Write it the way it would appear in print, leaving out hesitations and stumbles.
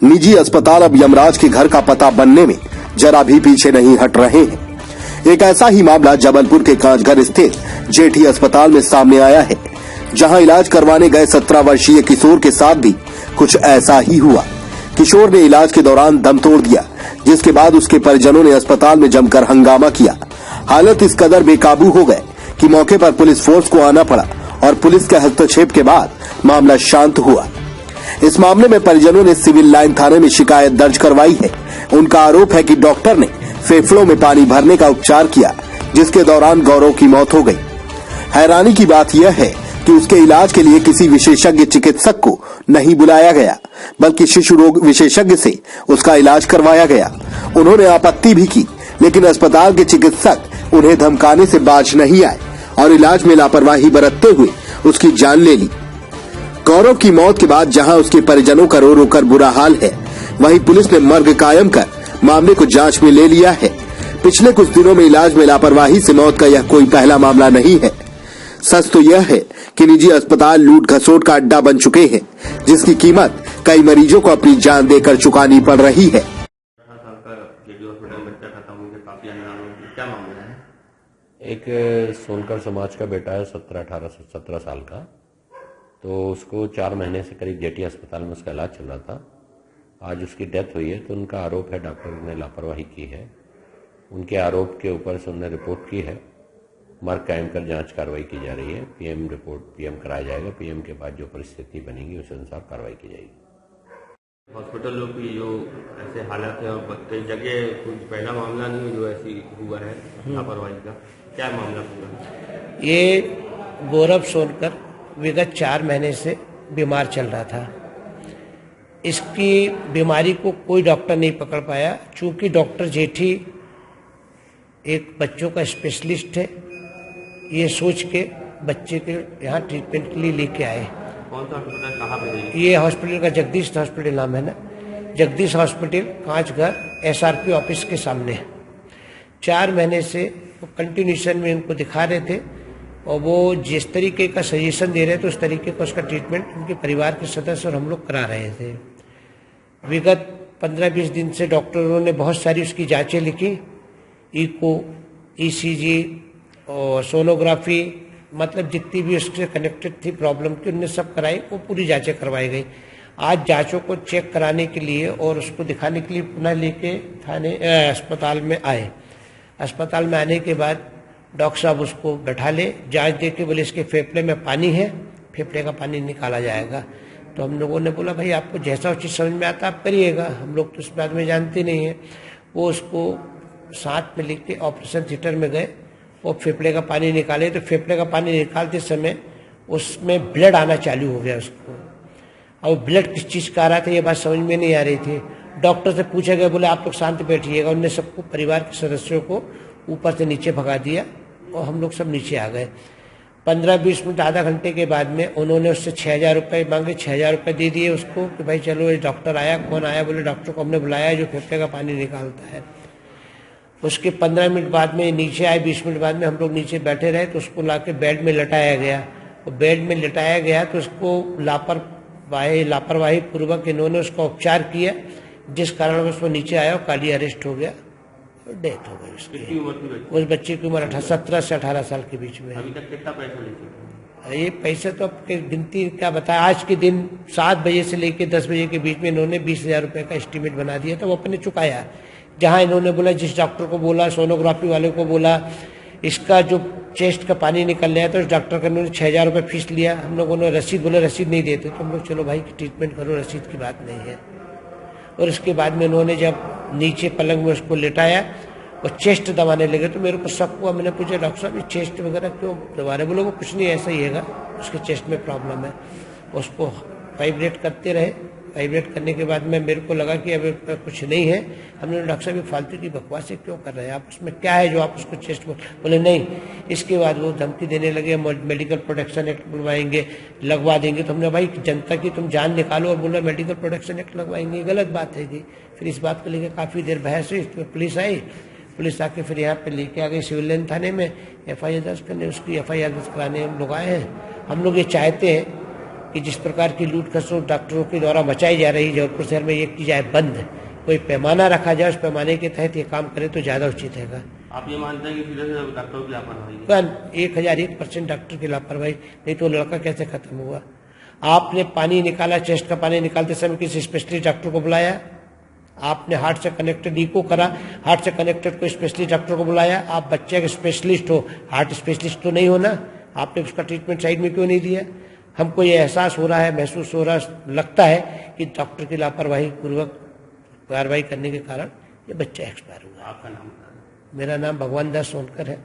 निजी अस्पताल अब यमराज के घर का पता बनने में जरा भी पीछे नहीं हट रहे हैं। एक ऐसा ही मामला जबलपुर के कांचघर स्थित जेठी अस्पताल में सामने आया है, जहां इलाज करवाने गए 17 वर्षीय किशोर के साथ भी कुछ ऐसा ही हुआ। किशोर ने इलाज के दौरान दम तोड़ दिया, जिसके बाद उसके परिजनों ने अस्पताल में जमकर हंगामा किया। हालत इस कदर बेकाबू हो गए कि मौके पर पुलिस फोर्स को आना पड़ा और पुलिस के हस्तक्षेप के बाद मामला शांत हुआ। इस मामले में परिजनों ने सिविल लाइन थाने में शिकायत दर्ज करवाई है। उनका आरोप है कि डॉक्टर ने फेफड़ों में पानी भरने का उपचार किया, जिसके दौरान गौरव की मौत हो गई। हैरानी की बात यह है कि उसके इलाज के लिए किसी विशेषज्ञ चिकित्सक को नहीं बुलाया गया, बल्कि शिशु रोग विशेषज्ञ से उसका इलाज करवाया गया। उन्होंने आपत्ति भी की, लेकिन अस्पताल के चिकित्सक उन्हें धमकाने से बाज नहीं आए और इलाज में लापरवाही बरतते हुए उसकी जान ले ली। गौरव की मौत के बाद जहां उसके परिजनों का रो रो कर बुरा हाल है, वहीं पुलिस ने मर्ग कायम कर मामले को जांच में ले लिया है। पिछले कुछ दिनों में इलाज में लापरवाही से मौत का यह कोई पहला मामला नहीं है। सच तो यह है कि निजी अस्पताल लूट घसोट का अड्डा बन चुके हैं, जिसकी कीमत कई मरीजों को अपनी जान देकर चुकानी पड़ रही है। एक सोनकर समाज का बेटा है, 17 साल का, तो उसको 4 महीने से करीब जेटी अस्पताल में उसका इलाज चल रहा था। आज उसकी डेथ हुई है, तो उनका आरोप है डॉक्टर ने लापरवाही की है। उनके आरोप के ऊपर से उन्होंने रिपोर्ट की है। मर्ग कायम कर जांच कार्रवाई की जा रही है। पीएम कराया जाएगा। पीएम के बाद जो परिस्थिति बनेगी उस अनुसार कार्रवाई की जाएगी। हॉस्पिटलों की जो ऐसे हालत है और कई जगह कुछ पहला मामला नहीं जो ऐसी हुआ है लापरवाही का, क्या मामला पूरा? ये गौरव सोनकर विगत 4 महीने से बीमार चल रहा था। इसकी बीमारी को कोई डॉक्टर नहीं पकड़ पाया, चूंकि डॉक्टर जेठी एक बच्चों का स्पेशलिस्ट है। ये सोच के बच्चे के यहाँ ट्रीटमेंट के लिए लेके आए। कौन सा हॉस्पिटल, कहाँ पे? ये हॉस्पिटल का जगदीश हॉस्पिटल नाम है ना, जगदीश हॉस्पिटल कांचघर SRP ऑफिस के सामने। 4 महीने से वो कंटिन्यूशन में इनको दिखा रहे थे और वो जिस तरीके का सजेशन दे रहे थे उस तरीके का उसका ट्रीटमेंट उनके परिवार के सदस्य और हम लोग करा रहे थे। विगत 15-20 दिन से डॉक्टरों ने बहुत सारी उसकी जांचें लिखी, इको, ECG और सोनोग्राफी, मतलब जितनी भी उससे कनेक्टेड थी प्रॉब्लम की उनने सब कराई। वो पूरी जांचें करवाई गई। आज जांचों को चेक कराने के लिए और उसको दिखाने के लिए पुनः लेके थाने अस्पताल में आए। अस्पताल में आने के बाद डॉक्टर साहब उसको बैठा ले, जांच दे के बोले इसके फेफड़े में पानी है, फेफड़े का पानी निकाला जाएगा। तो हम लोगों ने बोला भाई आपको जैसा चीज़ समझ में आता आप करिएगा, हम लोग तो इस बात में जानते नहीं हैं। वो उसको साथ में लेके ऑपरेशन थिएटर में गए और फेफड़े का पानी निकाले। तो फेफड़े का पानी निकालते समय उसमें ब्लड आना चालू हो गया उसको। अब ब्लड किस चीज़ का आ रहा था ये बात समझ में नहीं आ रही थी। डॉक्टर से पूछा गया, बोले आप लोग शांत बैठिएगा। उनने सबको, परिवार के सदस्यों को ऊपर से नीचे भगा दिया और हम लोग सब नीचे आ गए। 15-20 मिनट, आधा घंटे के बाद में उन्होंने उससे 6,000 रुपये मांगे। 6,000 रुपये दे दिए उसको कि भाई चलो ये डॉक्टर आया। कौन आया? बोले डॉक्टर को हमने बुलाया जो फेफड़े का पानी निकालता है। उसके 15 मिनट बाद में नीचे आए। 20 मिनट बाद में हम लोग नीचे बैठे रहे तो उसको लाके बेड में लटाया गया। और बेड में लटाया गया तो उसको लापरवाही पूर्वक इन्होंने उसका उपचार किया, जिस कारण उसको नीचे आया और कार्डियक अरेस्ट हो गया और डेथ हो गई उसकी। उस बच्चे की उम्र 17 से 18 साल के बीच में। अभी तक कितना पैसा लेते? ये पैसे तो आपके गिनती क्या बताया। आज के दिन 7 बजे से लेकर 10 बजे के बीच में इन्होंने 20,000 रुपये का एस्टीमेट बना दिया था, वो अपने चुकाया। जहाँ इन्होंने बोला, जिस डॉक्टर को बोला, सोनोग्राफी वाले को बोला इसका जो चेस्ट का पानी निकल रहा है, तो उस डॉक्टर का उन्होंने 6,000 रुपये फीस लिया। हम लोगों ने रसीद, बोले रसीद नहीं देते। तो हम लोग चलो भाई ट्रीटमेंट करो, रसीद की बात नहीं है। और इसके बाद में उन्होंने जब नीचे पलंग में उसको लिटाया और चेस्ट दबाने लगे तो मेरे को शक हुआ। मैंने पूछा डॉक्टर साहब ये चेस्ट वगैरह क्यों दबा रहे? बोले वो कुछ नहीं, ऐसा ही है, उसके चेस्ट में प्रॉब्लम है। उसको वाइब्रेट करते रहे। वाइब्रेट करने के बाद में मेरे को लगा कि अब कुछ नहीं है। हमने डॉक्टर साहब फालतू की बकवासें क्यों कर रहे हैं आप, उसमें क्या है जो आप उसको चेस्ट बोले नहीं। इसके बाद वो धमकी देने लगे, मेडिकल प्रोटेक्शन एक्ट बुलवाएंगे, लगवा देंगे। तो हमने भाई जनता की तुम जान निकालो और बोला मेडिकल प्रोटेक्शन एक्ट लगवाएंगे, गलत बात है जी। फिर इस बात को लेकर काफ़ी देर बहस हुई। पुलिस आई, पुलिस आके फिर यहाँ पे लेके आ गई सिविल लाइन थाने में FIR दर्ज करने। उसकी FIR दर्ज कराने हम लोग आए हैं। हम लोग ये चाहते हैं कि जिस प्रकार की लूट खसोट डॉक्टरों के द्वारा मचाई जा रही जबलपुर शहर में, ये की जाए बंद, कोई पैमाना रखा जाए, उस पैमाने के तहत ये काम करे तो ज़्यादा उचित है। आप ये मानते हैं कि फिर से डॉक्टरों की लापरवाही है? 1001% डॉक्टर की लापरवाही, नहीं तो लड़का कैसे खत्म हुआ? आपने पानी निकाला, चेस्ट का पानी निकालते समय किसी स्पेशलिस्ट डॉक्टर को बुलाया? आपने हार्ट से कनेक्टेड इको करा, हार्ट से कनेक्टेड कोई स्पेशलिस्ट डॉक्टर को बुलाया? आप बच्चे के स्पेशलिस्ट हो, हार्ट स्पेशलिस्ट तो नहीं हो ना, आपने उसका ट्रीटमेंट साइड में क्यों नहीं दिया? हमको ये एहसास हो रहा है, महसूस हो रहा है, लगता है कि डॉक्टर की लापरवाही पूर्वक कार्रवाई करने के कारण ये बच्चा एक्सपायर हुआ। आपका नाम बता दें। मेरा नाम भगवान दास सोनकर है।